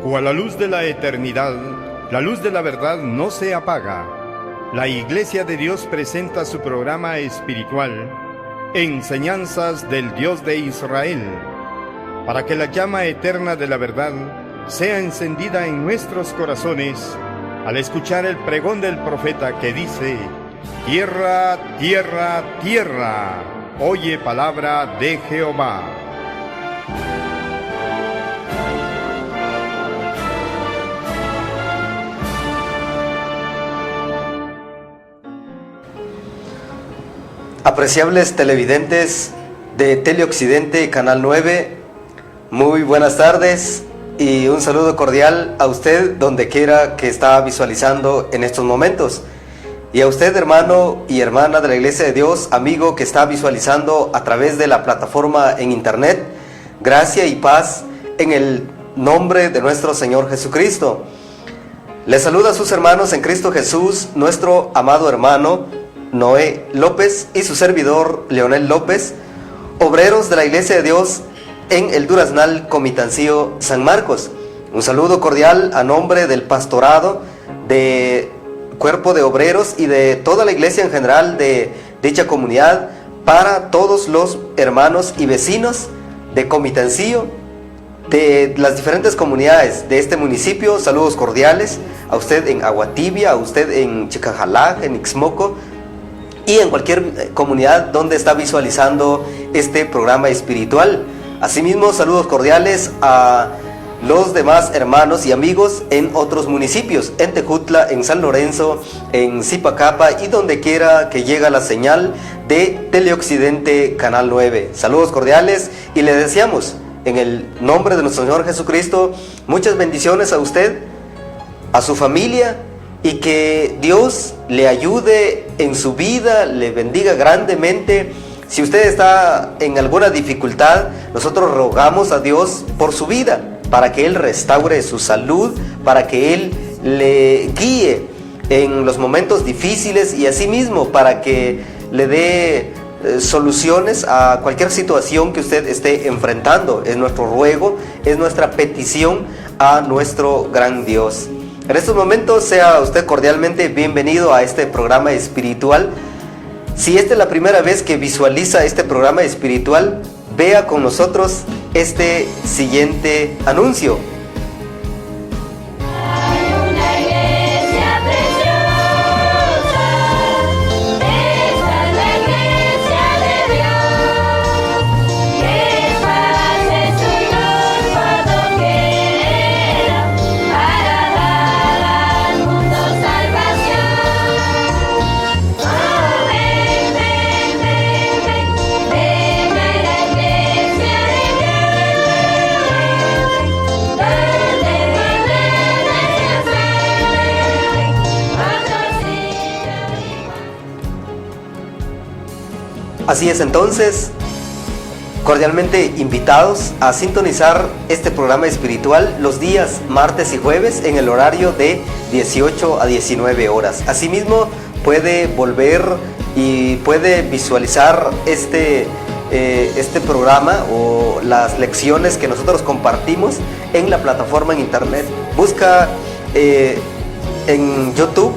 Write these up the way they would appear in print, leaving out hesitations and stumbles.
o a la luz de la eternidad, la luz de la verdad no se apaga. La Iglesia de Dios presenta su programa espiritual, Enseñanzas del Dios de Israel, para que la llama eterna de la verdad sea encendida en nuestros corazones al escuchar el pregón del profeta que dice: tierra, tierra, tierra, oye palabra de Jehová. Apreciables televidentes de Teleoccidente, Canal 9, muy buenas tardes y un saludo cordial a usted donde quiera que está visualizando en estos momentos. Y a usted, hermano y hermana de la Iglesia de Dios, amigo que está visualizando a través de la plataforma en internet, gracia y paz en el nombre de nuestro Señor Jesucristo. Les saluda a sus hermanos en Cristo Jesús, nuestro amado hermano Noé López y su servidor Leonel López, obreros de la Iglesia de Dios en el Duraznal Comitancillo San Marcos. Un saludo cordial a nombre del pastorado, de cuerpo de obreros y de toda la iglesia en general de dicha comunidad, para todos los hermanos y vecinos de Comitancillo, de las diferentes comunidades de este municipio. Saludos cordiales a usted en Aguatibia, a usted en Chicajalaj, en Ixmoco y en cualquier comunidad donde está visualizando este programa espiritual. Asimismo, saludos cordiales a los demás hermanos y amigos en otros municipios, en Tejutla, en San Lorenzo, en Zipacapa y donde quiera que llega la señal de Teleoccidente Canal 9. Saludos cordiales y le deseamos, en el nombre de nuestro Señor Jesucristo, muchas bendiciones a usted, a su familia, y que Dios le ayude en su vida, le bendiga grandemente. Si usted está en alguna dificultad, nosotros rogamos a Dios por su vida, para que Él restaure su salud, para que Él le guíe en los momentos difíciles y asimismo para que le dé soluciones a cualquier situación que usted esté enfrentando. Es nuestro ruego, es nuestra petición a nuestro gran Dios. En estos momentos sea usted cordialmente bienvenido a este programa espiritual. Si esta es la primera vez que visualiza este programa espiritual, vea con nosotros este siguiente anuncio. Así es, entonces, cordialmente invitados a sintonizar este programa espiritual los días martes y jueves en el horario de 18 a 19 horas. Asimismo, puede volver y puede visualizar este programa o las lecciones que nosotros compartimos en la plataforma en internet. Busca en YouTube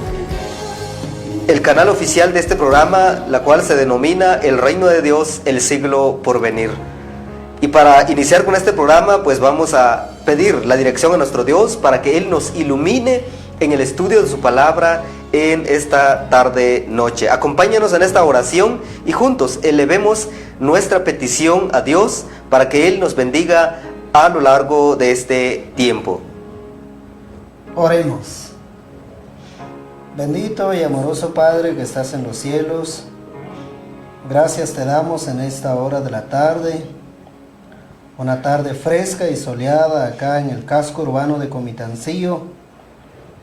el canal oficial de este programa, la cual se denomina El Reino de Dios, el siglo por venir. Y para iniciar con este programa, pues vamos a pedir la dirección a nuestro Dios para que Él nos ilumine en el estudio de su palabra en esta tarde noche. Acompáñanos en esta oración y juntos elevemos nuestra petición a Dios para que Él nos bendiga a lo largo de este tiempo. Oremos. Bendito y amoroso Padre que estás en los cielos, gracias te damos en esta hora de la tarde, una tarde fresca y soleada acá en el casco urbano de Comitancillo.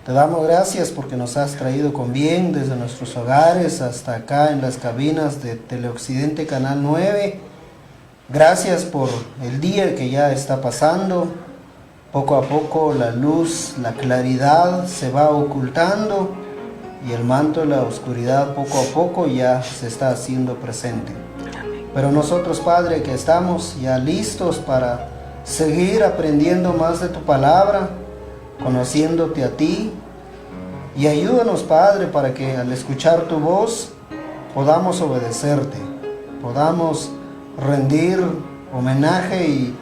Te damos gracias porque nos has traído con bien desde nuestros hogares hasta acá en las cabinas de Teleoccidente Canal 9. Gracias por el día que ya está pasando. Poco a poco la luz, la claridad se va ocultando y el manto de la oscuridad poco a poco ya se está haciendo presente. Pero nosotros, Padre, que estamos ya listos para seguir aprendiendo más de tu palabra, conociéndote a ti. Y ayúdanos, Padre, para que al escuchar tu voz podamos obedecerte, podamos rendir homenaje y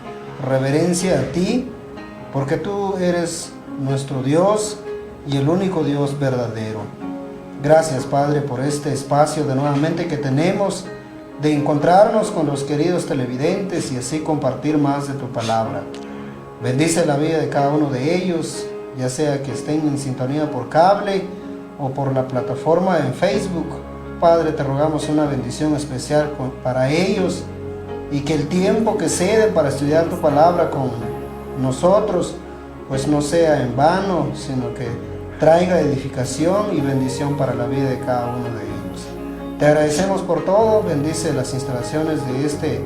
reverencia a ti, porque tú eres nuestro Dios y el único Dios verdadero. Gracias, Padre, por este espacio de nuevamente que tenemos de encontrarnos con los queridos televidentes y así compartir más de tu palabra. Bendice la vida de cada uno de ellos, ya sea que estén en sintonía por cable o por la plataforma en Facebook. Padre, te rogamos una bendición especial para ellos y que el tiempo que ceden para estudiar tu palabra con nosotros pues no sea en vano, sino que traiga edificación y bendición para la vida de cada uno de ellos. Te agradecemos por todo. Bendice las instalaciones de este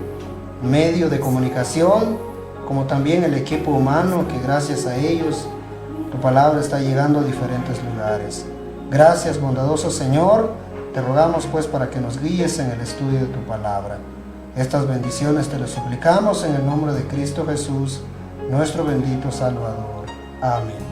medio de comunicación, como también el equipo humano, que gracias a ellos tu palabra está llegando a diferentes lugares. Gracias, bondadoso Señor. Te rogamos pues para que nos guíes en el estudio de tu palabra. Estas bendiciones te las suplicamos en el nombre de Cristo Jesús, nuestro bendito Salvador. Amén.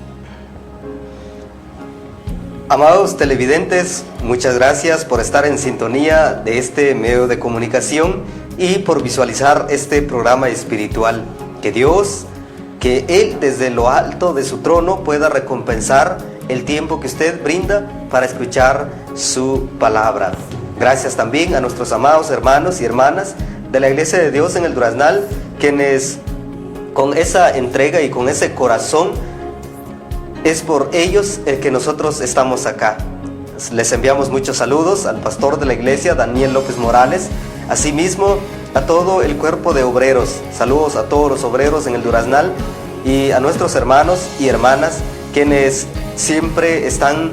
Amados televidentes, muchas gracias por estar en sintonía de este medio de comunicación y por visualizar este programa espiritual. Que Dios, que Él desde lo alto de su trono pueda recompensar el tiempo que usted brinda para escuchar su palabra. Gracias también a nuestros amados hermanos y hermanas de la Iglesia de Dios en el Duraznal, quienes con esa entrega y con ese corazón, es por ellos el que nosotros estamos acá. Les enviamos muchos saludos al pastor de la iglesia, Daniel López Morales, asimismo a todo el cuerpo de obreros. Saludos a todos los obreros en el Duraznal y a nuestros hermanos y hermanas quienes siempre están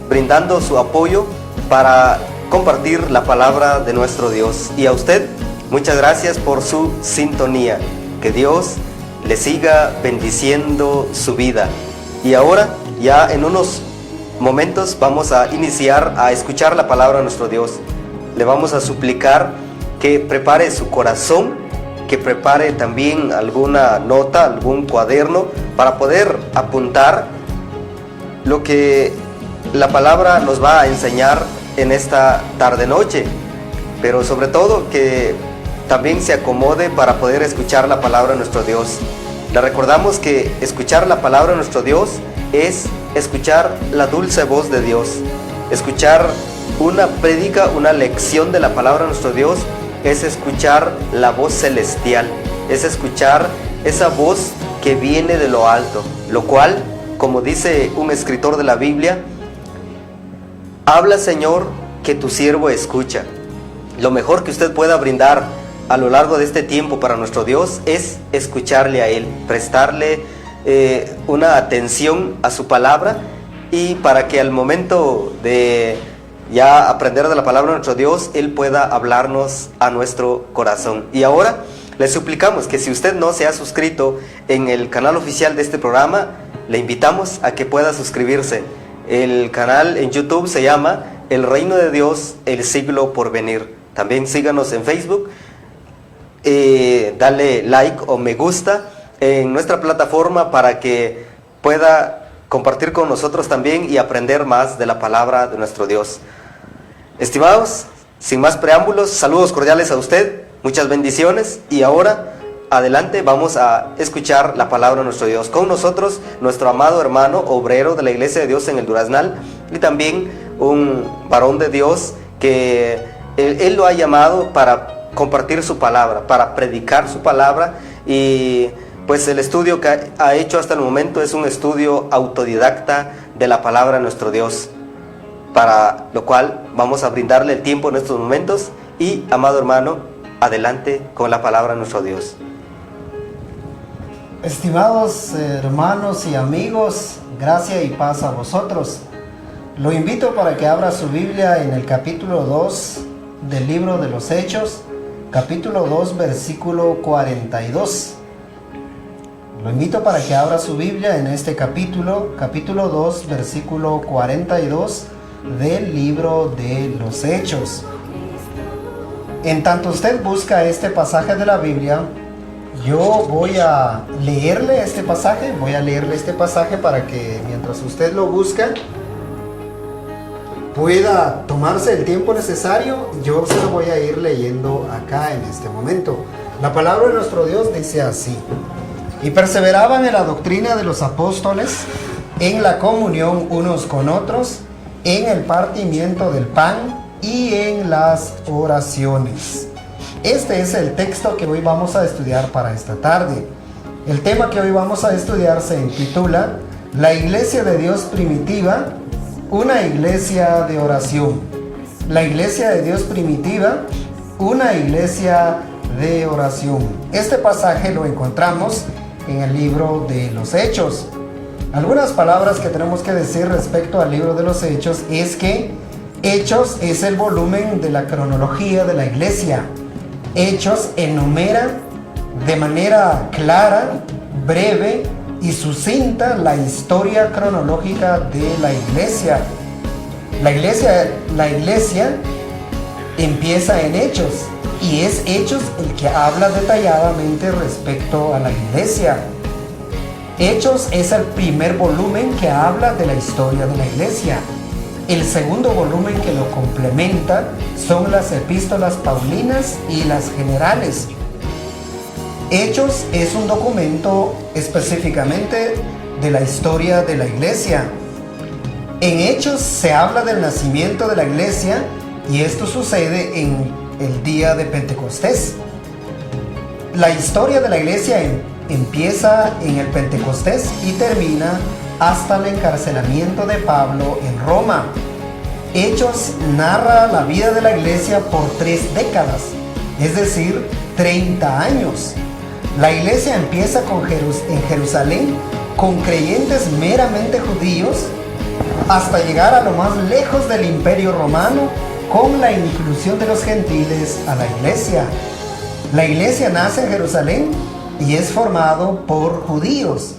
brindando su apoyo para compartir la palabra de nuestro Dios. Y a usted, muchas gracias por su sintonía. Que Dios le siga bendiciendo su vida. Y ahora, ya en unos momentos, vamos a iniciar a escuchar la palabra de nuestro Dios. Le vamos a suplicar que prepare su corazón, que prepare también alguna nota, algún cuaderno, para poder apuntar lo que la palabra nos va a enseñar en esta tarde-noche. Pero sobre todo, que también se acomode para poder escuchar la palabra de nuestro Dios. Le recordamos que escuchar la palabra de nuestro Dios es escuchar la dulce voz de Dios. Escuchar una prédica, una lección de la palabra de nuestro Dios, es escuchar la voz celestial, es escuchar esa voz que viene de lo alto, lo cual, como dice un escritor de la Biblia, habla, Señor, que tu siervo escucha. Lo mejor que usted pueda brindar a lo largo de este tiempo para nuestro Dios es escucharle a Él, prestarle una atención a su palabra, y para que al momento de ya aprender de la palabra de nuestro Dios, Él pueda hablarnos a nuestro corazón. Y ahora le suplicamos que si usted no se ha suscrito en el canal oficial de este programa, le invitamos a que pueda suscribirse. El canal en YouTube se llama El Reino de Dios, el siglo por venir. También síganos en Facebook. Dale like o me gusta en nuestra plataforma para que pueda compartir con nosotros también y aprender más de la palabra de nuestro Dios. Estimados, sin más preámbulos, saludos cordiales a usted, muchas bendiciones, y ahora adelante vamos a escuchar la palabra de nuestro Dios. Con nosotros nuestro amado hermano obrero de la Iglesia de Dios en el Duraznal, y también un varón de Dios que él lo ha llamado para compartir su palabra, para predicar su palabra. Y pues el estudio que ha hecho hasta el momento es un estudio autodidacta de la palabra de nuestro Dios, para lo cual vamos a brindarle el tiempo en estos momentos. Y amado hermano, adelante con la palabra de nuestro Dios. Estimados hermanos y amigos, gracia y paz a vosotros. Lo invito para que abra su Biblia en el capítulo 2 del libro de los Hechos, capítulo 2, versículo 42. Lo invito para que abra su Biblia en este capítulo 2, versículo 42 del libro de los Hechos. En tanto usted busca este pasaje de la Biblia, Yo voy a leerle este pasaje, para que mientras usted lo busca, pueda tomarse el tiempo necesario. Yo se lo voy a ir leyendo acá en este momento. La palabra de nuestro Dios dice así: y perseveraban en la doctrina de los apóstoles, en la comunión unos con otros, en el partimiento del pan y en las oraciones. Este es el texto que hoy vamos a estudiar para esta tarde. El tema que hoy vamos a estudiar se intitula La Iglesia de Dios Primitiva, una iglesia de oración. La Iglesia de Dios Primitiva, una iglesia de oración. Este pasaje lo encontramos en el libro de los Hechos. Algunas palabras que tenemos que decir respecto al libro de los Hechos es que Hechos es el volumen de la cronología de la iglesia. Hechos enumera de manera clara, breve y sucinta la historia cronológica de la iglesia. La iglesia empieza en Hechos y es Hechos el que habla detalladamente respecto a la iglesia. Hechos es el primer volumen que habla de la historia de la iglesia. El segundo volumen que lo complementa son las epístolas paulinas y las generales. Hechos es un documento específicamente de la historia de la iglesia. En Hechos se habla del nacimiento de la iglesia y esto sucede en el día de Pentecostés. La historia de la iglesia empieza en el Pentecostés y termina hasta el encarcelamiento de Pablo en Roma. Hechos narra la vida de la iglesia por 3 décadas, es decir, 30 años. La iglesia empieza en Jerusalén con creyentes meramente judíos hasta llegar a lo más lejos del Imperio Romano con la inclusión de los gentiles a la iglesia. La iglesia nace en Jerusalén y es formado por judíos.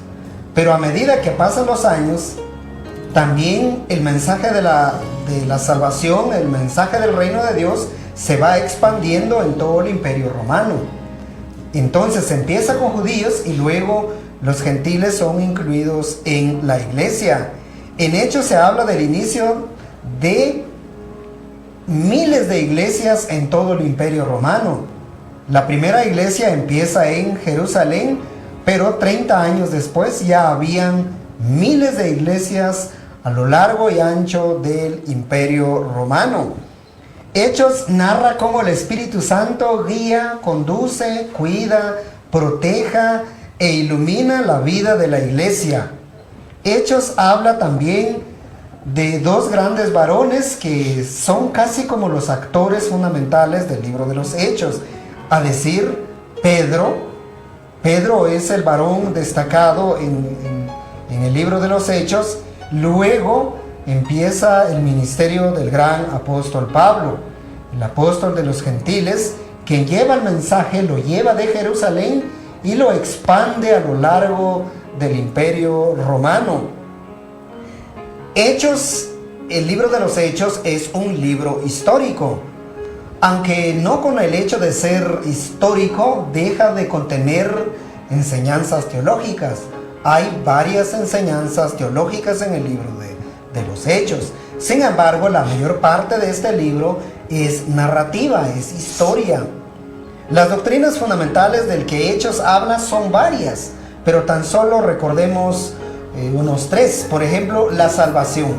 Pero a medida que pasan los años, también el mensaje de la salvación, el mensaje del reino de Dios, se va expandiendo en todo el Imperio Romano. Entonces se empieza con judíos y luego los gentiles son incluidos en la iglesia. En Hechos se habla del inicio de miles de iglesias en todo el Imperio Romano. La primera iglesia empieza en Jerusalén, pero 30 años después ya habían miles de iglesias a lo largo y ancho del Imperio Romano. Hechos narra cómo el Espíritu Santo guía, conduce, cuida, proteja e ilumina la vida de la iglesia. Hechos habla también de 2 grandes varones que son casi como los actores fundamentales del libro de los Hechos, a decir, Pedro. Pedro es el varón destacado en el libro de los Hechos. Luego empieza el ministerio del gran apóstol Pablo, el apóstol de los gentiles, quien lleva el mensaje, lo lleva de Jerusalén y lo expande a lo largo del Imperio Romano. Hechos, el libro de los Hechos es un libro histórico. Aunque no con el hecho de ser histórico deja de contener enseñanzas teológicas. Hay varias enseñanzas teológicas en el libro de los Hechos. Sin embargo, la mayor parte de este libro es narrativa, es historia. Las doctrinas fundamentales del que Hechos habla son varias, pero tan solo recordemos unos 3. Por ejemplo, la salvación.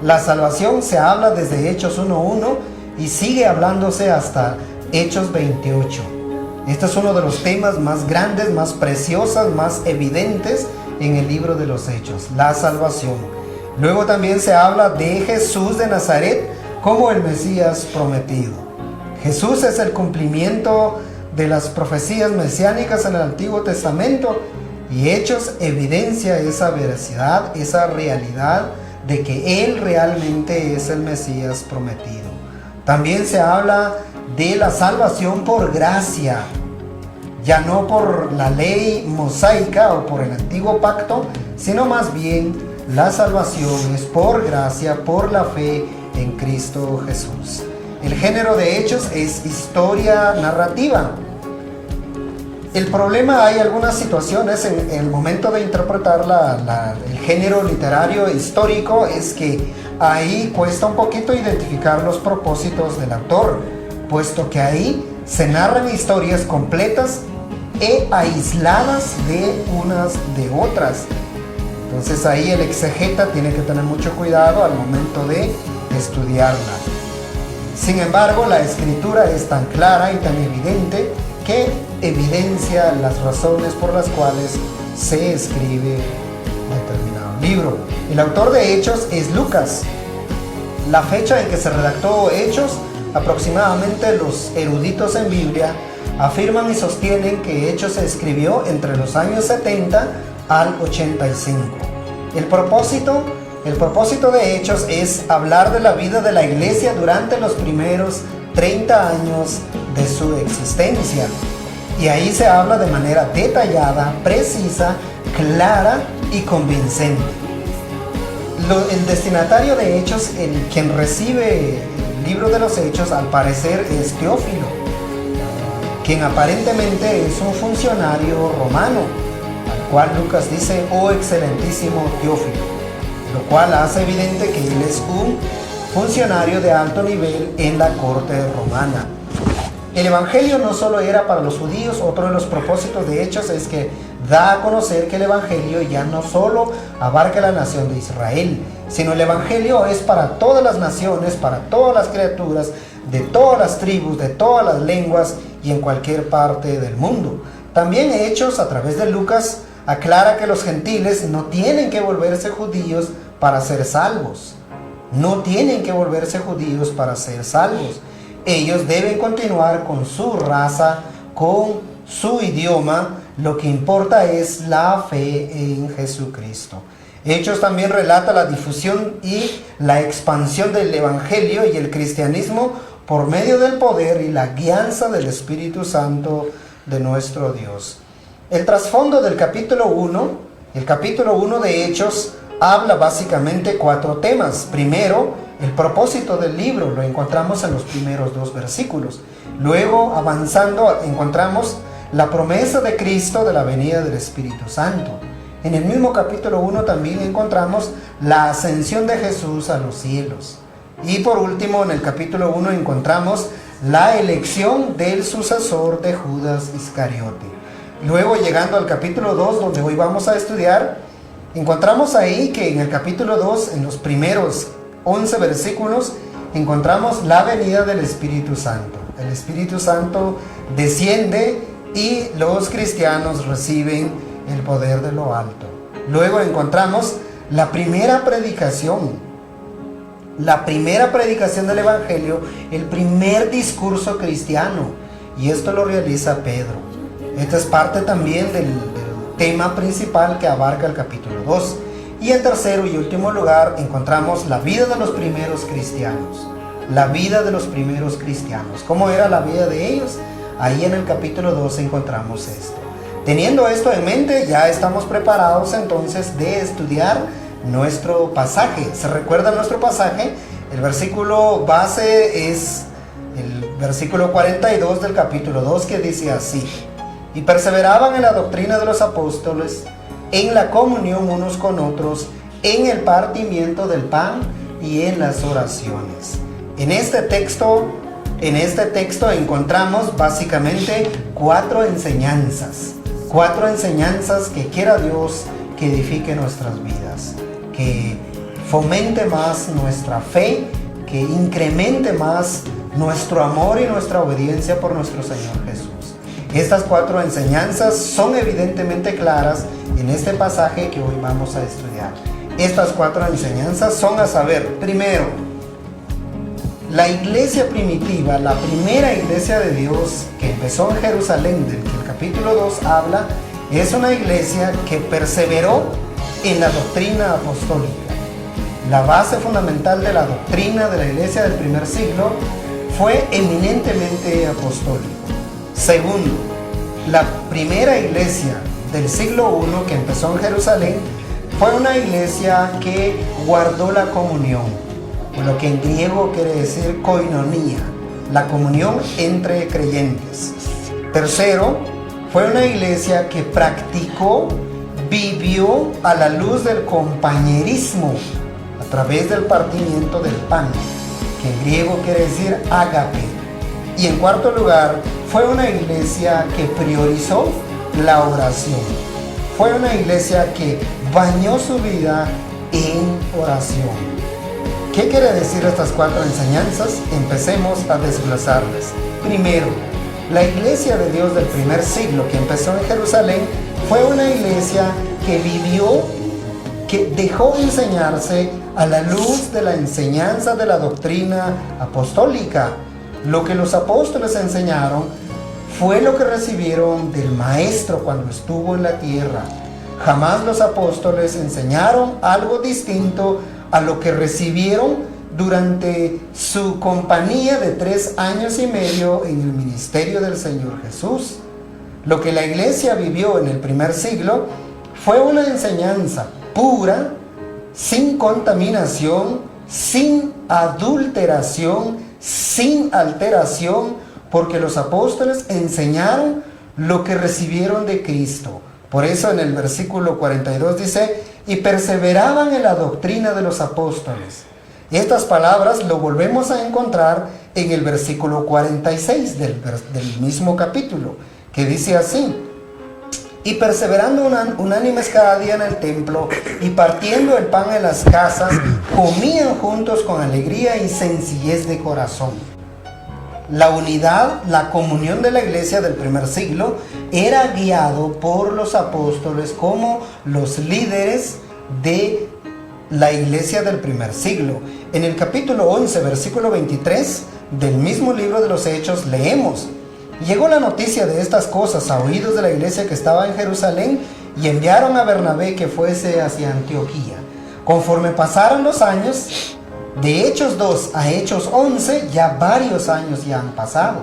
La salvación se habla desde Hechos 1:1 y sigue hablándose hasta Hechos 28. Este es uno de los temas más grandes, más preciosos, más evidentes en el libro de los Hechos, la salvación. Luego también se habla de Jesús de Nazaret como el Mesías prometido. Jesús es el cumplimiento de las profecías mesiánicas en el Antiguo Testamento y Hechos evidencia esa veracidad, esa realidad de que Él realmente es el Mesías prometido. También se habla de la salvación por gracia, ya no por la ley mosaica o por el antiguo pacto, sino más bien la salvación es por gracia, por la fe en Cristo Jesús. El género de Hechos es historia narrativa. El problema, hay algunas situaciones en el momento de interpretar el género literario histórico, es que ahí cuesta un poquito identificar los propósitos del autor, puesto que ahí se narran historias completas e aisladas de unas de otras. Entonces ahí el exegeta tiene que tener mucho cuidado al momento de estudiarla. Sin embargo, la escritura es tan clara y tan evidente que evidencia las razones por las cuales se escribe determinado libro. El autor de Hechos es Lucas. La fecha en que se redactó Hechos, aproximadamente los eruditos en Biblia afirman y sostienen que Hechos se escribió entre los años 70 al 85. El propósito de Hechos es hablar de la vida de la iglesia durante los primeros 30 años de su existencia. Y ahí se habla de manera detallada, precisa, clara y convincente. El destinatario de Hechos, quien recibe el libro de los Hechos, al parecer es Teófilo, quien aparentemente es un funcionario romano, al cual Lucas dice: oh excelentísimo Teófilo, lo cual hace evidente que él es un funcionario de alto nivel en la corte romana. El evangelio no solo era para los judíos. Otro de los propósitos de Hechos es que da a conocer que el evangelio ya no solo abarca la nación de Israel, sino el evangelio es para todas las naciones, para todas las criaturas, de todas las tribus, de todas las lenguas y en cualquier parte del mundo. También Hechos, a través de Lucas, aclara que los gentiles no tienen que volverse judíos para ser salvos. No tienen que volverse judíos para ser salvos. Ellos deben continuar con su raza, con su idioma. Lo que importa es la fe en Jesucristo. Hechos también relata la difusión y la expansión del evangelio y el cristianismo por medio del poder y la guianza del Espíritu Santo de nuestro Dios. El trasfondo del capítulo 1, el capítulo 1 de Hechos, habla básicamente 4 temas. Primero, el propósito del libro, lo encontramos en los primeros 2 versículos. Luego, avanzando, encontramos la promesa de Cristo de la venida del Espíritu Santo. En el mismo capítulo 1 también encontramos la ascensión de Jesús a los cielos. Y por último, en el capítulo 1 encontramos la elección del sucesor de Judas Iscariote. Luego, llegando al capítulo 2, donde hoy vamos a estudiar, encontramos ahí que en el capítulo 2, en los primeros 11 versículos, encontramos la venida del Espíritu Santo. El Espíritu Santo desciende y los cristianos reciben el poder de lo alto. Luego encontramos la primera predicación del Evangelio, el primer discurso cristiano, y esto lo realiza Pedro. Esta es parte también del tema principal que abarca el capítulo 2. Y en tercero y último lugar encontramos la vida de los primeros cristianos. La vida de los primeros cristianos. ¿Cómo era la vida de ellos? Ahí en el capítulo 2 encontramos esto. Teniendo esto en mente, ya estamos preparados entonces de estudiar nuestro pasaje. ¿Se recuerda nuestro pasaje? El versículo base es el versículo 42 del capítulo 2, que dice así: y perseveraban en la doctrina de los apóstoles, en la comunión unos con otros, en el partimiento del pan y en las oraciones. En este texto encontramos básicamente 4 enseñanzas. 4 enseñanzas que quiera Dios que edifique nuestras vidas, que fomente más nuestra fe, que incremente más nuestro amor y nuestra obediencia por nuestro Señor Jesús. Estas 4 enseñanzas son evidentemente claras en este pasaje que hoy vamos a estudiar. Estas 4 enseñanzas son a saber: primero, la iglesia primitiva, la primera iglesia de Dios que empezó en Jerusalén, del que el capítulo 2 habla, es una iglesia que perseveró en la doctrina apostólica. La base fundamental de la doctrina de la iglesia del primer siglo fue eminentemente apostólico. Segundo, la primera iglesia del siglo I que empezó en Jerusalén fue una iglesia que guardó la comunión, lo que en griego quiere decir koinonía, la comunión entre creyentes. Tercero, Fue una iglesia que practicó, vivió a la luz del compañerismo a través del partimiento del pan, que en griego quiere decir ágape. Y en cuarto lugar, fue una iglesia que priorizó la oración. Fue una iglesia que bañó su vida en oración. ¿Qué quiere decir estas cuatro enseñanzas? Empecemos a desglosarlas. Primero, la iglesia de Dios del primer siglo que empezó en Jerusalén fue una iglesia que vivió, que dejó enseñarse a la luz de la enseñanza de la doctrina apostólica. Lo que los apóstoles enseñaron fue lo que recibieron del Maestro cuando estuvo en la tierra. Jamás los apóstoles enseñaron algo distinto a lo que recibieron durante su compañía de 3 años y medio en el ministerio del Señor Jesús. Lo que la iglesia vivió en el primer siglo fue una enseñanza pura, sin contaminación, sin adulteración, sin alteración, porque los apóstoles enseñaron lo que recibieron de Cristo. Por eso en el versículo 42 dice, y perseveraban en la doctrina de los apóstoles. Estas palabras lo volvemos a encontrar en el versículo 46 del mismo capítulo, que dice así, y perseverando unánimes cada día en el templo, y partiendo el pan en las casas, comían juntos con alegría y sencillez de corazón. La unidad, la comunión de la iglesia del primer siglo era guiado por los apóstoles como los líderes de la iglesia del primer siglo. En el capítulo 11, versículo 23 del mismo libro de los Hechos leemos, llegó la noticia de estas cosas a oídos de la iglesia que estaba en Jerusalén y enviaron a Bernabé que fuese hacia Antioquía. Conforme pasaron los años, de Hechos 2 a Hechos 11, ya varios años ya han pasado.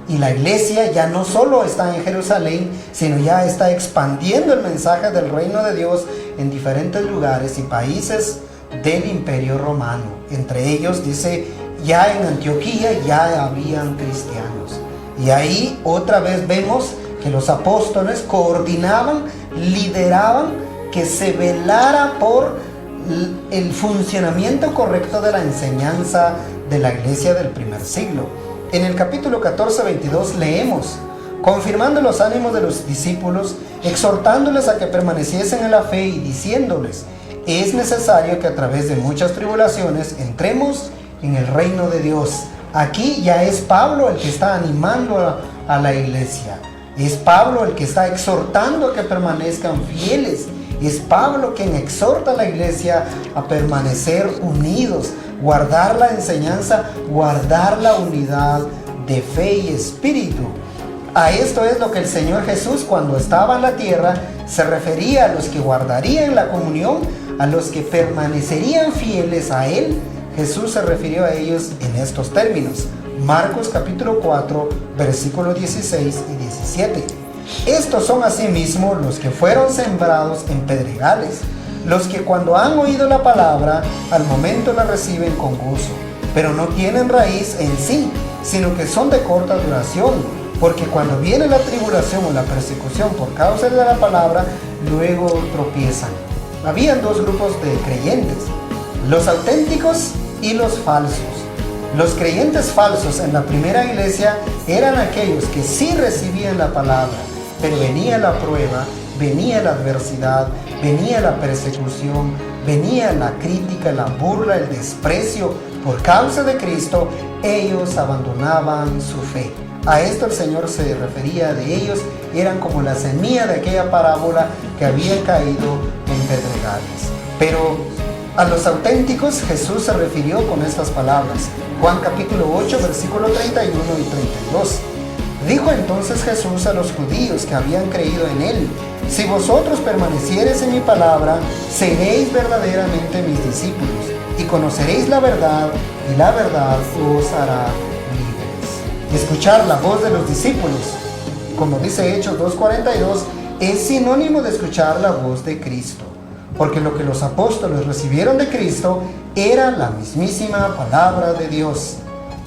Y la iglesia ya no solo está en Jerusalén, sino ya está expandiendo el mensaje del reino de Dios en diferentes lugares y países del Imperio Romano. Entre ellos, dice, ya en Antioquía ya habían cristianos. Y ahí otra vez vemos que los apóstoles coordinaban, lideraban, que se velara por el funcionamiento correcto de la enseñanza de la iglesia del primer siglo. En el capítulo 14, 22 leemos, confirmando los ánimos de los discípulos, exhortándoles a que permaneciesen en la fe y diciéndoles, es necesario que a través de muchas tribulaciones entremos en el reino de Dios. Aquí ya es Pablo el que está animando a la iglesia. Es Pablo el que está exhortando a que permanezcan fieles. Es Pablo quien exhorta a la iglesia a permanecer unidos, guardar la enseñanza, guardar la unidad de fe y espíritu. A esto es lo que el Señor Jesús, cuando estaba en la tierra, se refería a los que guardarían la comunión, a los que permanecerían fieles a Él. Jesús se refirió a ellos en estos términos. Marcos capítulo 4, versículos 16 y 17. Estos son asimismo los que fueron sembrados en pedregales, los que cuando han oído la palabra, al momento la reciben con gozo, pero no tienen raíz en sí, sino que son de corta duración, porque cuando viene la tribulación o la persecución por causa de la palabra, luego tropiezan. Habían dos grupos de creyentes, los auténticos y los falsos. Los creyentes falsos en la primera iglesia eran aquellos que sí recibían la palabra, pero venía la prueba, venía la adversidad, venía la persecución, venía la crítica, la burla, el desprecio por causa de Cristo, ellos abandonaban su fe. A esto el Señor se refería de ellos, eran como la semilla de aquella parábola que había caído en pedregales. Pero a los auténticos Jesús se refirió con estas palabras. Juan capítulo 8, versículo 31 y 32. Dijo entonces Jesús a los judíos que habían creído en Él, si vosotros permaneciereis en mi palabra, seréis verdaderamente mis discípulos, y conoceréis la verdad, y la verdad os hará libres. Escuchar la voz de los discípulos, como dice Hechos 2:42, es sinónimo de escuchar la voz de Cristo, porque lo que los apóstoles recibieron de Cristo era la mismísima palabra de Dios.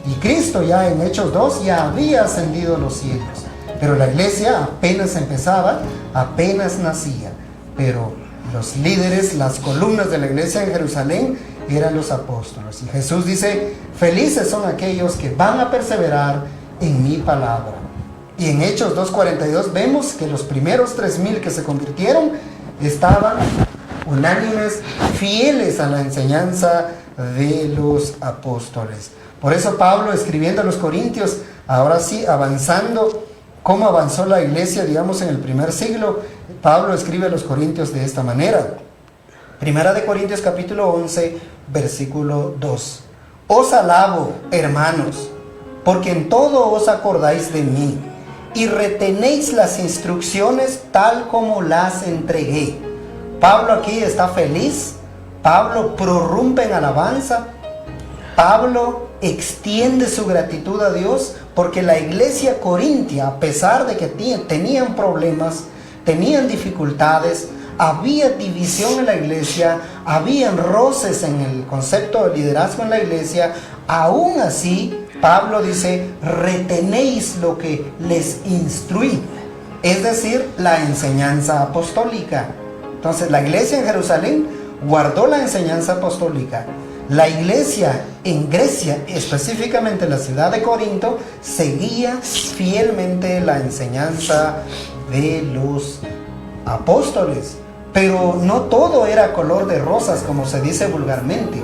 Y Cristo ya en Hechos 2 ya había ascendido a los cielos. Pero la iglesia apenas empezaba, apenas nacía. Pero los líderes, las columnas de la iglesia en Jerusalén eran los apóstoles. Y Jesús dice, felices son aquellos que van a perseverar en mi palabra. Y en Hechos 2:42 vemos que los primeros 3,000 que se convirtieron estaban unánimes, fieles a la enseñanza de los apóstoles. Por eso Pablo, escribiendo a los Corintios, ahora sí, avanzando, cómo avanzó la iglesia, digamos, en el primer siglo, Pablo escribe a los Corintios de esta manera. Primera de Corintios capítulo 11, versículo 2. Os alabo, hermanos, porque en todo os acordáis de mí, y retenéis las instrucciones tal como las entregué. Pablo aquí está feliz, Pablo prorrumpe en alabanza, Pablo extiende su gratitud a Dios porque la iglesia corintia, a pesar de que tenían problemas, tenían dificultades, había división en la iglesia, habían roces en el concepto de liderazgo en la iglesia, aún así Pablo dice, retenéis lo que les instruí, es decir, la enseñanza apostólica. Entonces la iglesia en Jerusalén guardó la enseñanza apostólica. La iglesia en Grecia, específicamente en la ciudad de Corinto, seguía fielmente la enseñanza de los apóstoles. Pero no todo era color de rosas, como se dice vulgarmente.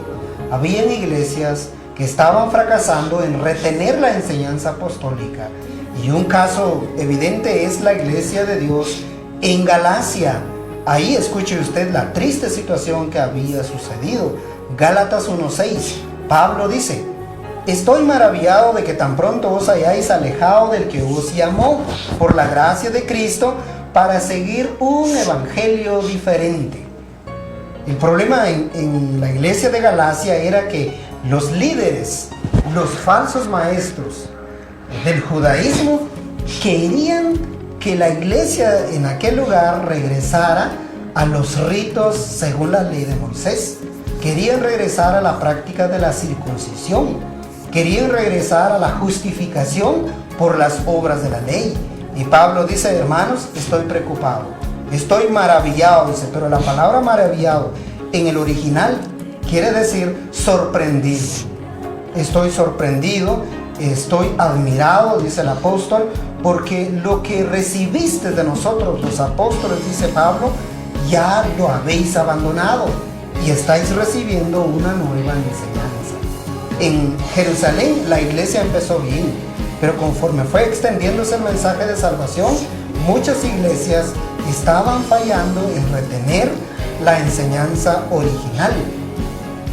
Habían iglesias que estaban fracasando en retener la enseñanza apostólica. Y un caso evidente es la iglesia de Dios en Galacia. Ahí escuche usted la triste situación que había sucedido. Gálatas 1:6. Pablo dice, estoy maravillado de que tan pronto os hayáis alejado del que os llamó por la gracia de Cristo para seguir un evangelio diferente. El problema en la iglesia de Galacia era que los líderes, los falsos maestros del judaísmo querían que la iglesia en aquel lugar regresara a los ritos según la ley de Moisés. Querían regresar a la práctica de la circuncisión. Querían regresar a la justificación por las obras de la ley. Y Pablo dice, hermanos, estoy preocupado, estoy maravillado, dice, pero la palabra maravillado en el original quiere decir sorprendido. Estoy sorprendido, estoy admirado, dice el apóstol, porque lo que recibiste de nosotros los apóstoles, dice Pablo, ya lo habéis abandonado y estáis recibiendo una nueva enseñanza. En Jerusalén la iglesia empezó bien, pero conforme fue extendiéndose el mensaje de salvación, muchas iglesias estaban fallando en retener la enseñanza original.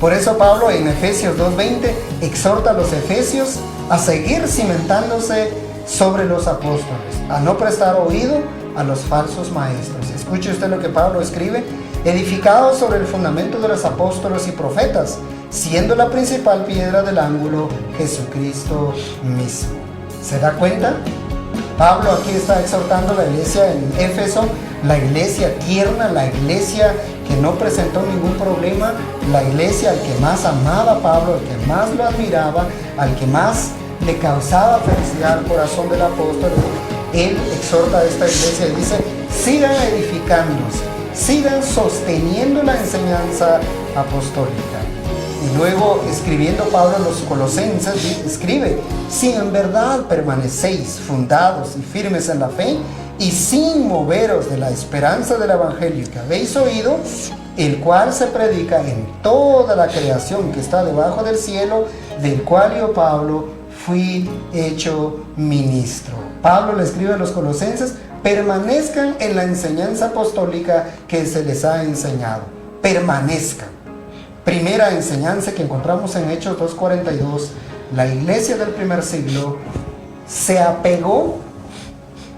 Por eso Pablo en Efesios 2:20 exhorta a los efesios a seguir cimentándose sobre los apóstoles, a no prestar oído a los falsos maestros. Escuche usted lo que Pablo escribe, edificados sobre el fundamento de los apóstoles y profetas, siendo la principal piedra del ángulo Jesucristo mismo. ¿Se da cuenta? Pablo aquí está exhortando a la iglesia en Éfeso, la iglesia tierna, la iglesia que no presentó ningún problema, la iglesia al que más amaba a Pablo, al que más lo admiraba, al que más le causaba felicidad al corazón del apóstol. Él exhorta a esta iglesia y dice, sigan edificándose, sigan sosteniendo la enseñanza apostólica. Y luego, escribiendo Pablo a los Colosenses, escribe, si en verdad permanecéis fundados y firmes en la fe, y sin moveros de la esperanza del evangelio que habéis oído, el cual se predica en toda la creación que está debajo del cielo, del cual yo, Pablo, fui hecho ministro. Pablo le escribe a los Colosenses, permanezcan en la enseñanza apostólica que se les ha enseñado. Permanezcan. Primera enseñanza que encontramos en Hechos 2:42, la iglesia del primer siglo se apegó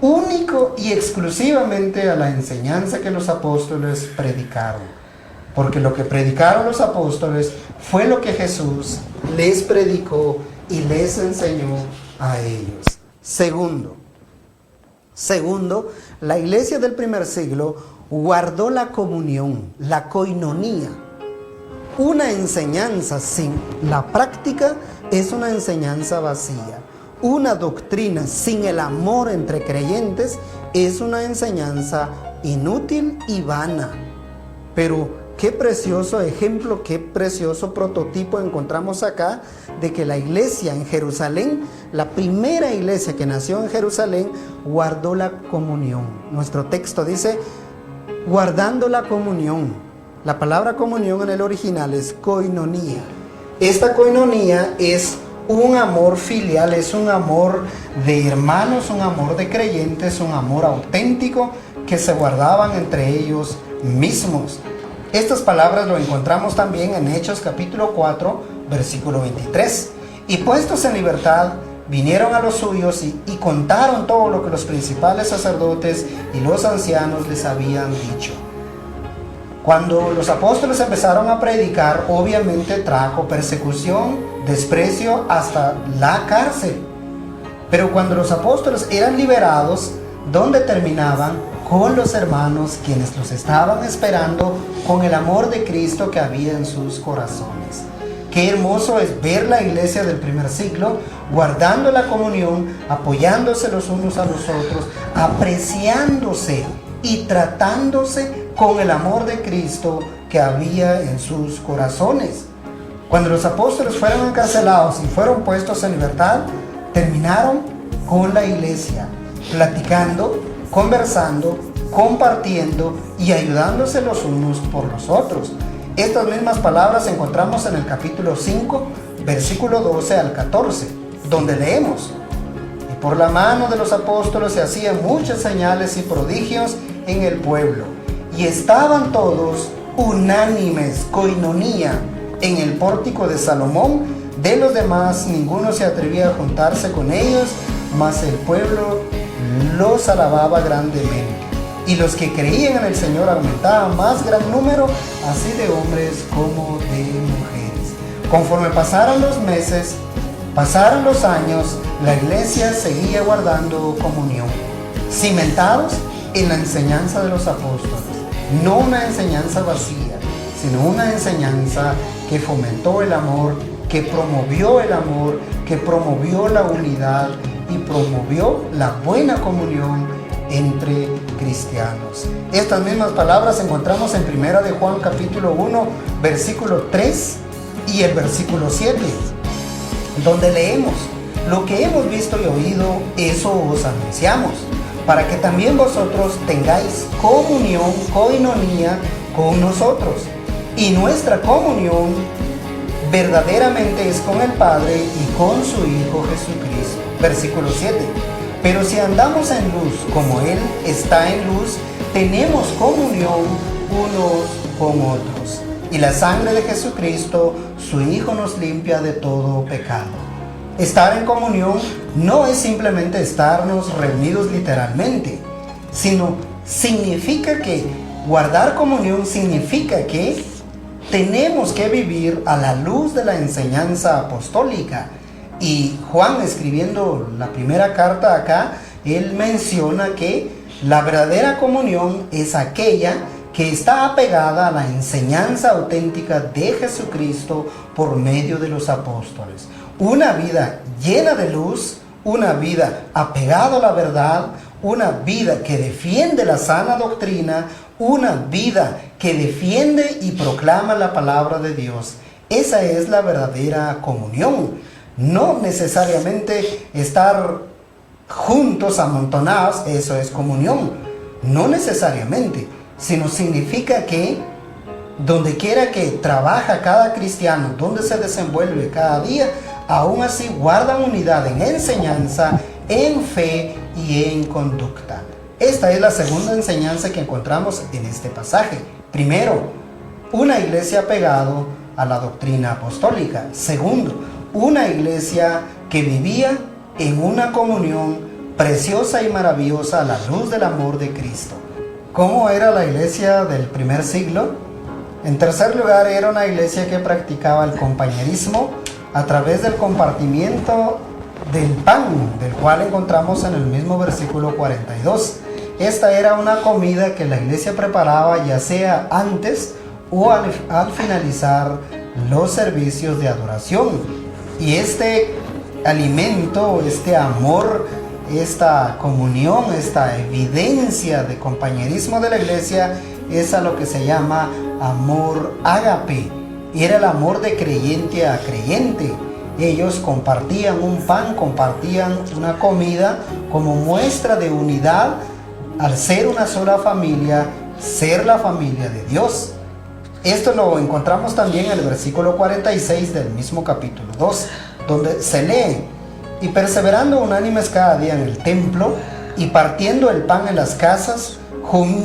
único y exclusivamente a la enseñanza que los apóstoles predicaron. Porque lo que predicaron los apóstoles fue lo que Jesús les predicó y les enseñó a ellos. Segundo, la iglesia del primer siglo guardó la comunión, la koinonía. Una enseñanza sin la práctica es una enseñanza vacía. una doctrina sin el amor entre creyentes es una enseñanza inútil y vana. Pero qué precioso ejemplo, qué precioso prototipo encontramos acá de que la iglesia en Jerusalén, la primera iglesia que nació en Jerusalén, guardó la comunión. Nuestro texto dice, guardando la comunión. La palabra comunión en el original es koinonía. Esta koinonía es un amor filial, es un amor de hermanos, un amor de creyentes, un amor auténtico que se guardaban entre ellos mismos. Estas palabras lo encontramos también en Hechos capítulo 4, versículo 23. Y puestos en libertad, vinieron a los suyos y contaron todo lo que los principales sacerdotes y los ancianos les habían dicho. Cuando los apóstoles empezaron a predicar, obviamente trajo persecución, desprecio, hasta la cárcel. Pero cuando los apóstoles eran liberados, ¿dónde terminaban? Con los hermanos, quienes los estaban esperando con el amor de Cristo que había en sus corazones. Qué hermoso es ver la iglesia del primer siglo guardando la comunión, apoyándose los unos a los otros, apreciándose y tratándose con el amor de Cristo que había en sus corazones. Cuando los apóstoles fueron encarcelados y fueron puestos en libertad, terminaron con la iglesia, platicando, conversando, compartiendo y ayudándose los unos por los otros. Estas mismas palabras encontramos en el capítulo 5, versículo 12 al 14, donde leemos: y por la mano de los apóstoles se hacían muchas señales y prodigios en el pueblo, y estaban todos unánimes, koinonía, en el pórtico de Salomón. De los demás ninguno se atrevía a juntarse con ellos, mas el pueblo los alababa grandemente. Y los que creían en el Señor aumentaban más gran número, así de hombres como de mujeres. Conforme pasaron los meses, pasaron los años, la iglesia seguía guardando comunión, cimentados en la enseñanza de los apóstoles. No una enseñanza vacía, sino una enseñanza que fomentó el amor, que promovió el amor, que promovió la unidad y promovió la buena comunión entre cristianos. Estas mismas palabras encontramos en 1 de Juan capítulo 1, versículo 3 y el versículo 7, donde leemos: lo que hemos visto y oído, eso os anunciamos, para que también vosotros tengáis comunión, koinonía, con nosotros. Y nuestra comunión verdaderamente es con el Padre y con su Hijo Jesucristo. Versículo 7. Pero si andamos en luz como Él está en luz, tenemos comunión unos con otros. Y la sangre de Jesucristo, su Hijo, nos limpia de todo pecado. Estar en comunión no es simplemente estarnos reunidos literalmente, sino significa que guardar comunión significa que tenemos que vivir a la luz de la enseñanza apostólica. Y Juan, escribiendo la primera carta acá, él menciona que la verdadera comunión es aquella que está apegada a la enseñanza auténtica de Jesucristo por medio de los apóstoles. Una vida llena de luz, una vida apegada a la verdad, una vida que defiende la sana doctrina, una vida que defiende y proclama la palabra de Dios. Esa es la verdadera comunión. No necesariamente estar juntos, amontonados, eso es comunión. No necesariamente, sino significa que donde quiera que trabaja cada cristiano, donde se desenvuelve cada día, aún así guarda unidad en enseñanza, en fe y en conducta. Esta es la segunda enseñanza que encontramos en este pasaje. Primero, una iglesia apegada a la doctrina apostólica. Segundo, una iglesia que vivía en una comunión preciosa y maravillosa a la luz del amor de Cristo. ¿Cómo era la iglesia del primer siglo? En tercer lugar, era una iglesia que practicaba el compañerismo a través del compartimiento del pan, del cual encontramos en el mismo versículo 42. Esta era una comida que la iglesia preparaba ya sea antes o al finalizar los servicios de adoración. Y este alimento, este amor, esta comunión, esta evidencia de compañerismo de la iglesia es a lo que se llama amor ágape. Era el amor de creyente a creyente. Ellos compartían un pan, compartían una comida como muestra de unidad al ser una sola familia, ser la familia de Dios. Esto lo encontramos también en el versículo 46 del mismo capítulo 2, donde se lee: y perseverando unánimes cada día en el templo y partiendo el pan en las casas,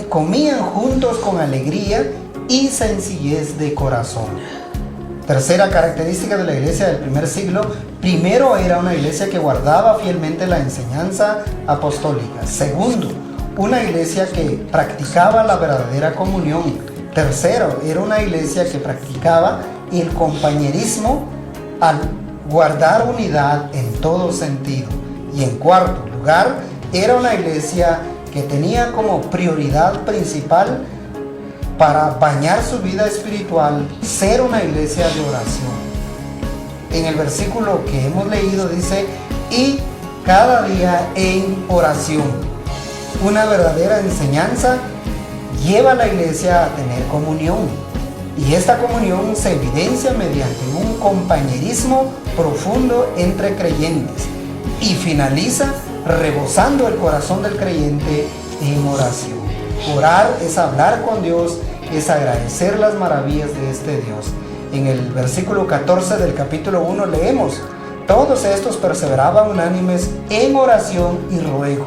comían juntos con alegría y sencillez de corazón. Tercera característica de la iglesia del primer siglo: primero, era una iglesia que guardaba fielmente la enseñanza apostólica. Segundo, una iglesia que practicaba la verdadera comunión. Tercero, era una iglesia que practicaba el compañerismo al guardar unidad en todo sentido. Y en cuarto lugar, era una iglesia que tenía como prioridad principal para bañar su vida espiritual, ser una iglesia de oración. En el versículo que hemos leído dice: y cada día en oración. Una verdadera enseñanza lleva a la iglesia a tener comunión, y esta comunión se evidencia mediante un compañerismo profundo entre creyentes y finaliza rebosando el corazón del creyente en oración. Orar es hablar con Dios, es agradecer las maravillas de este Dios. En el versículo 14 del capítulo 1 leemos: todos estos perseveraban unánimes en oración y ruego.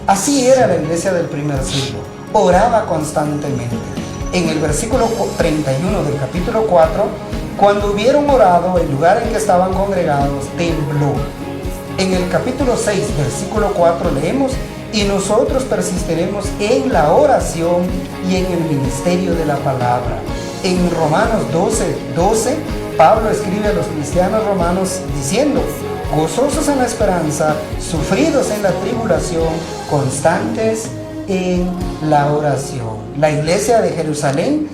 Así era la iglesia del primer siglo, oraba constantemente. En el versículo 31 del capítulo 4, cuando hubieron orado, el lugar en que estaban congregados tembló. En el capítulo 6, versículo 4 leemos: y nosotros persistiremos en la oración y en el ministerio de la palabra. En Romanos 12, Pablo escribe a los cristianos romanos diciendo: gozosos en la esperanza, sufridos en la tribulación, constantes en la oración. La iglesia de Jerusalén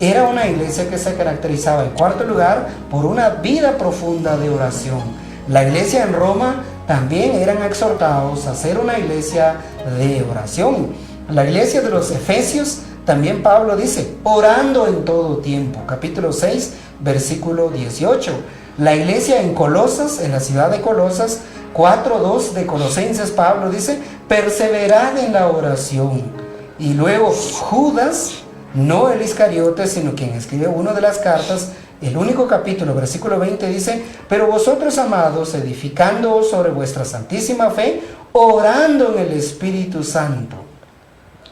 era una iglesia que se caracterizaba, en cuarto lugar, por una vida profunda de oración. La iglesia en Roma también eran exhortados a ser una iglesia de oración. La iglesia de los Efesios, también Pablo dice: orando en todo tiempo. Capítulo 6, versículo 18. La iglesia en Colosas, en la ciudad de Colosas, 4:2 de Colosenses, Pablo dice: perseverad en la oración. Y luego Judas, no el Iscariote, sino quien escribe una de las cartas, el único capítulo, versículo 20 dice: pero vosotros, amados, edificándoos sobre vuestra santísima fe, orando en el Espíritu Santo.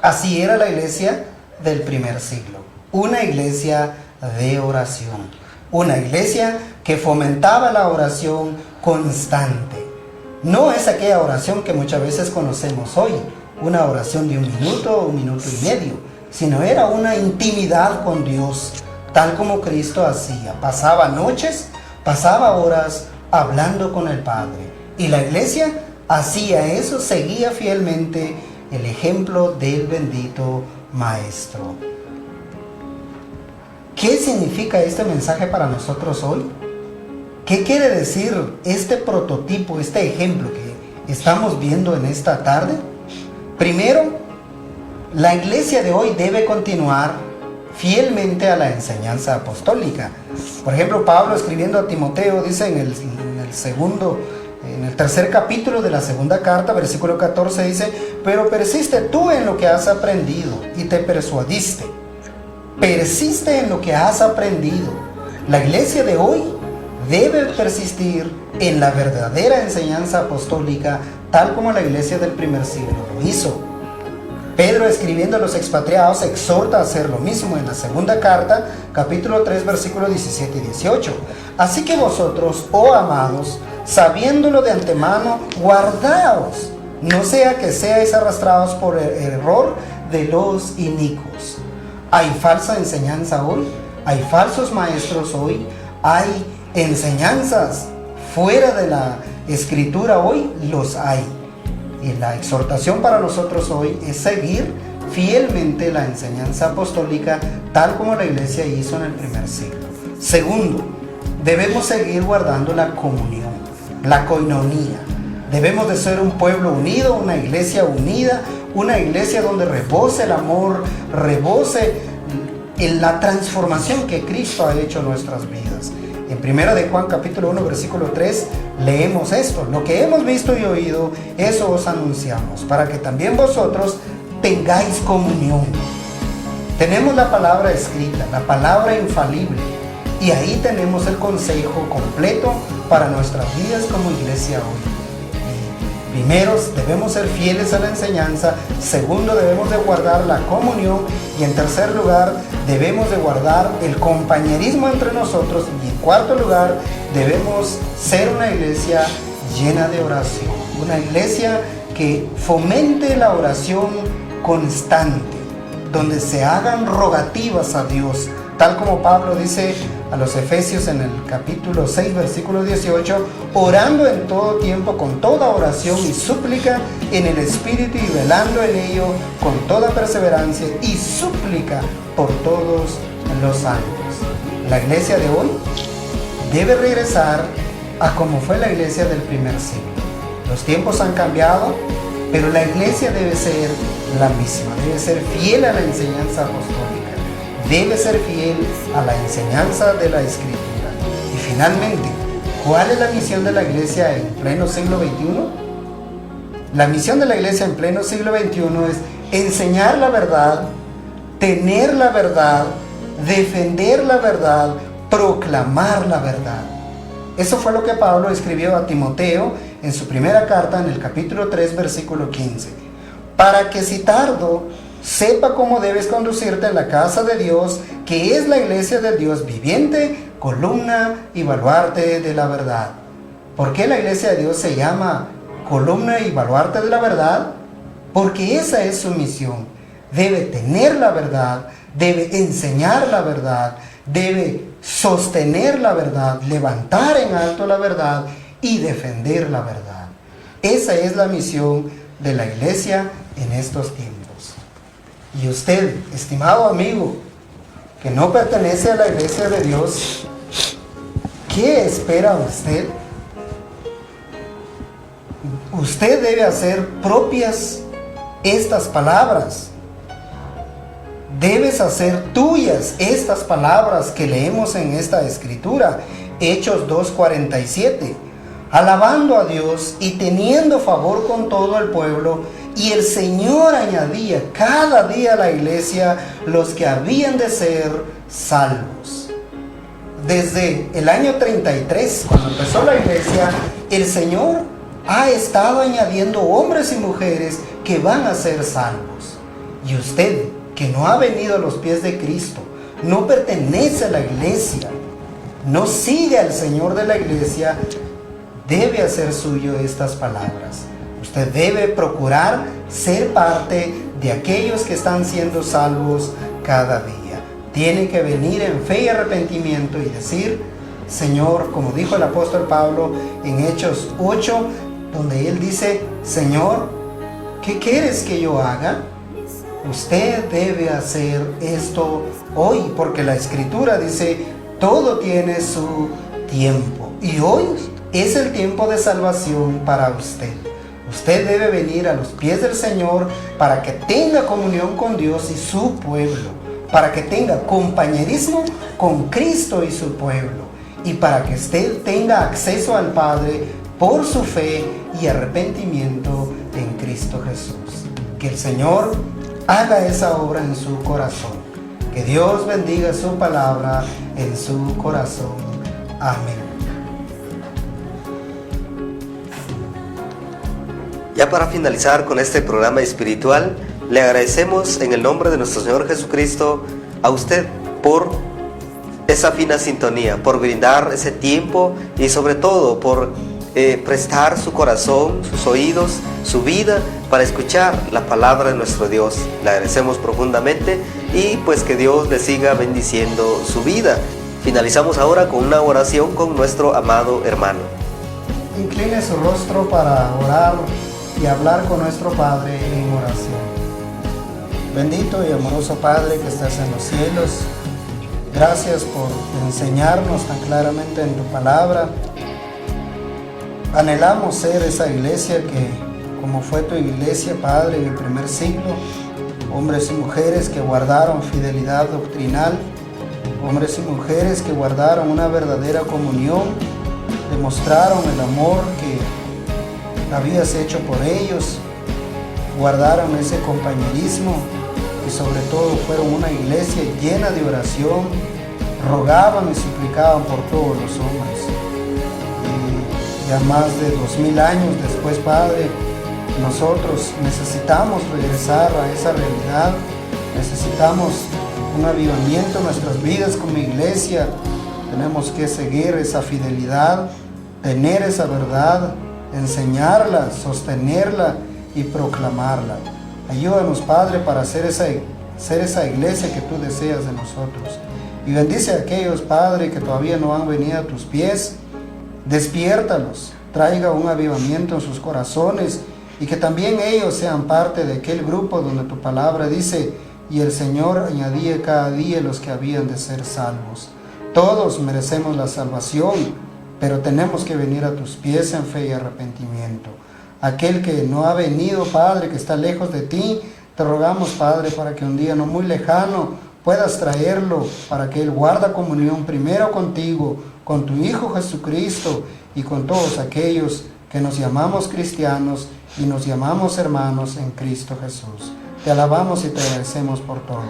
Así era la iglesia del primer siglo, una iglesia de oración, una iglesia que fomentaba la oración constante. No es aquella oración que muchas veces conocemos hoy, una oración de un minuto y medio, sino era una intimidad con Dios, tal como Cristo hacía. Pasaba noches, pasaba horas hablando con el Padre. Y la iglesia hacía eso, seguía fielmente el ejemplo del bendito Maestro. ¿Qué significa este mensaje para nosotros hoy? ¿Qué quiere decir este prototipo, este ejemplo que estamos viendo en esta tarde? Primero, la iglesia de hoy debe continuar fielmente a la enseñanza apostólica. Por ejemplo, Pablo, escribiendo a Timoteo, dice en el tercer capítulo de la segunda carta, versículo 14, dice: pero persiste tú en lo que has aprendido y te persuadiste. Persiste en lo que has aprendido. La iglesia de hoy debe persistir en la verdadera enseñanza apostólica, tal como la iglesia del primer siglo lo hizo. Pedro, escribiendo a los expatriados, exhorta a hacer lo mismo en la segunda carta, capítulo 3, versículos 17 y 18. Así que vosotros, oh amados, sabiéndolo de antemano, guardaos, no sea que seáis arrastrados por el error de los inicuos. Hay falsa enseñanza hoy, hay falsos maestros hoy, hay enseñanzas fuera de la escritura hoy, los hay. Y la exhortación para nosotros hoy es seguir fielmente la enseñanza apostólica, tal como la iglesia hizo en el primer siglo. Segundo, debemos seguir guardando la comunión. la coinonía. Debemos de ser un pueblo unido, una iglesia unida, una iglesia donde rebose el amor, rebose en la transformación que Cristo ha hecho en nuestras vidas. En 1 de Juan capítulo 1 versículo 3 leemos esto: lo que hemos visto y oído, eso os anunciamos, para que también vosotros tengáis comunión. Tenemos la palabra escrita, la palabra infalible, y ahí tenemos el consejo completo para nuestras vidas como iglesia hoy. Primero, debemos ser fieles a la enseñanza. Segundo, debemos de guardar la comunión. Y en tercer lugar, debemos de guardar el compañerismo entre nosotros. Y en cuarto lugar, debemos ser una iglesia llena de oración. Una iglesia que fomente la oración constante, donde se hagan rogativas a Dios, tal como Pablo dice a los Efesios en el capítulo 6, versículo 18, orando en todo tiempo con toda oración y súplica en el Espíritu, y velando en ello con toda perseverancia y súplica por todos los santos. La iglesia de hoy debe regresar a como fue la iglesia del primer siglo. Los tiempos han cambiado, pero la iglesia debe ser la misma, debe ser fiel a la enseñanza apostólica, debe ser fiel a la enseñanza de la Escritura. Y finalmente, ¿cuál es la misión de la iglesia en pleno siglo XXI? La misión de la iglesia en pleno siglo XXI es enseñar la verdad, tener la verdad, defender la verdad, proclamar la verdad. Eso fue lo que Pablo escribió a Timoteo en su primera carta, en el capítulo 3, versículo 15. Para que si tardo, sepa cómo debes conducirte en la casa de Dios, que es la iglesia del Dios viviente, columna y baluarte de la verdad. ¿Por qué la iglesia de Dios se llama columna y baluarte de la verdad? Porque esa es su misión. Debe tener la verdad, debe enseñar la verdad, debe sostener la verdad, levantar en alto la verdad y defender la verdad. Esa es la misión de la iglesia en estos tiempos. Y usted, estimado amigo, que no pertenece a la iglesia de Dios, ¿qué espera usted? Usted debe hacer propias estas palabras. Debes hacer tuyas estas palabras que leemos en esta escritura, Hechos 2:47, alabando a Dios y teniendo favor con todo el pueblo, y el Señor añadía cada día a la iglesia los que habían de ser salvos. Desde el año 33, cuando empezó la iglesia, el Señor ha estado añadiendo hombres y mujeres que van a ser salvos. Y usted, que no ha venido a los pies de Cristo, no pertenece a la iglesia, no sigue al Señor de la iglesia, debe hacer suyo estas palabras. Usted debe procurar ser parte de aquellos que están siendo salvos cada día. Tiene que venir en fe y arrepentimiento y decir: Señor, como dijo el apóstol Pablo en Hechos 8, donde él dice: Señor, ¿qué quieres que yo haga? Usted debe hacer esto hoy, porque la Escritura dice: todo tiene su tiempo. Y hoy es el tiempo de salvación para usted. Usted debe venir a los pies del Señor para que tenga comunión con Dios y su pueblo, para que tenga compañerismo con Cristo y su pueblo, y para que usted tenga acceso al Padre por su fe y arrepentimiento en Cristo Jesús. Que el Señor haga esa obra en su corazón. Que Dios bendiga su palabra en su corazón. Amén. Ya para finalizar con este programa espiritual, le agradecemos en el nombre de nuestro Señor Jesucristo a usted por esa fina sintonía, por brindar ese tiempo y sobre todo por prestar su corazón, sus oídos, su vida para escuchar la palabra de nuestro Dios. Le agradecemos profundamente y pues que Dios le siga bendiciendo su vida. Finalizamos ahora con una oración con nuestro amado hermano. Incline su rostro para orar y hablar con nuestro Padre en oración. Bendito y amoroso Padre que estás en los cielos, gracias por enseñarnos tan claramente en tu palabra Anhelamos ser esa iglesia que, como fue tu iglesia, Padre, en el primer siglo, hombres y mujeres que guardaron fidelidad doctrinal, hombres y mujeres que guardaron una verdadera comunión, demostraron el amor que habías hecho por ellos, guardaron ese compañerismo y sobre todo fueron una iglesia llena de oración, rogaban y suplicaban por todos los hombres. Y ya más de 2000 años después, Padre, nosotros necesitamos regresar a esa realidad, necesitamos un avivamiento en nuestras vidas como iglesia, tenemos que seguir esa fidelidad, tener esa verdad, enseñarla, sostenerla y proclamarla. Ayúdanos, Padre, para ser esa iglesia que tú deseas de nosotros. Y bendice a aquellos, Padre, que todavía no han venido a tus pies. Despiértalos, traiga un avivamiento en sus corazones y que también ellos sean parte de aquel grupo donde tu palabra dice: y el Señor añadía cada día los que habían de ser salvos. Todos merecemos la salvación, pero tenemos que venir a tus pies en fe y arrepentimiento. Aquel que no ha venido, Padre, que está lejos de ti, te rogamos, Padre, para que un día no muy lejano puedas traerlo, para que Él guarda comunión primero contigo, con tu Hijo Jesucristo y con todos aquellos que nos llamamos cristianos y nos llamamos hermanos en Cristo Jesús. Te alabamos y te agradecemos por todo.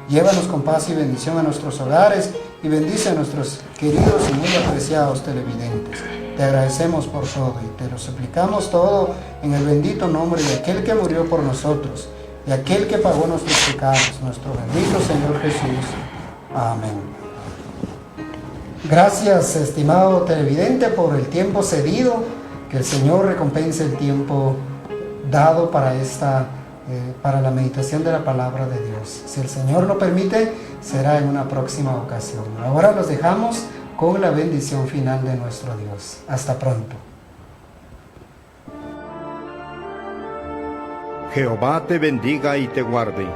Llévanos con paz y bendición a nuestros hogares y bendice a nuestros queridos y muy apreciados televidentes. Te agradecemos por todo y te lo suplicamos todo en el bendito nombre de aquel que murió por nosotros y aquel que pagó nuestros pecados, nuestro bendito Señor Jesús. Amén. Gracias, estimado televidente, por el tiempo cedido. Que el Señor recompense el tiempo dado para la meditación de la palabra de Dios. Si el Señor lo permite, será en una próxima ocasión. Ahora los dejamos con la bendición final de nuestro Dios. Hasta pronto. Jehová te bendiga y te guarde.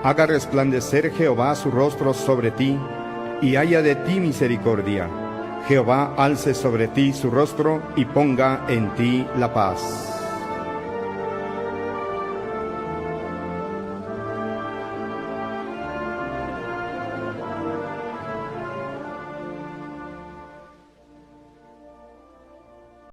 Haga resplandecer Jehová su rostro sobre ti, y haya de ti misericordia. Jehová alce sobre ti su rostro y ponga en ti la paz.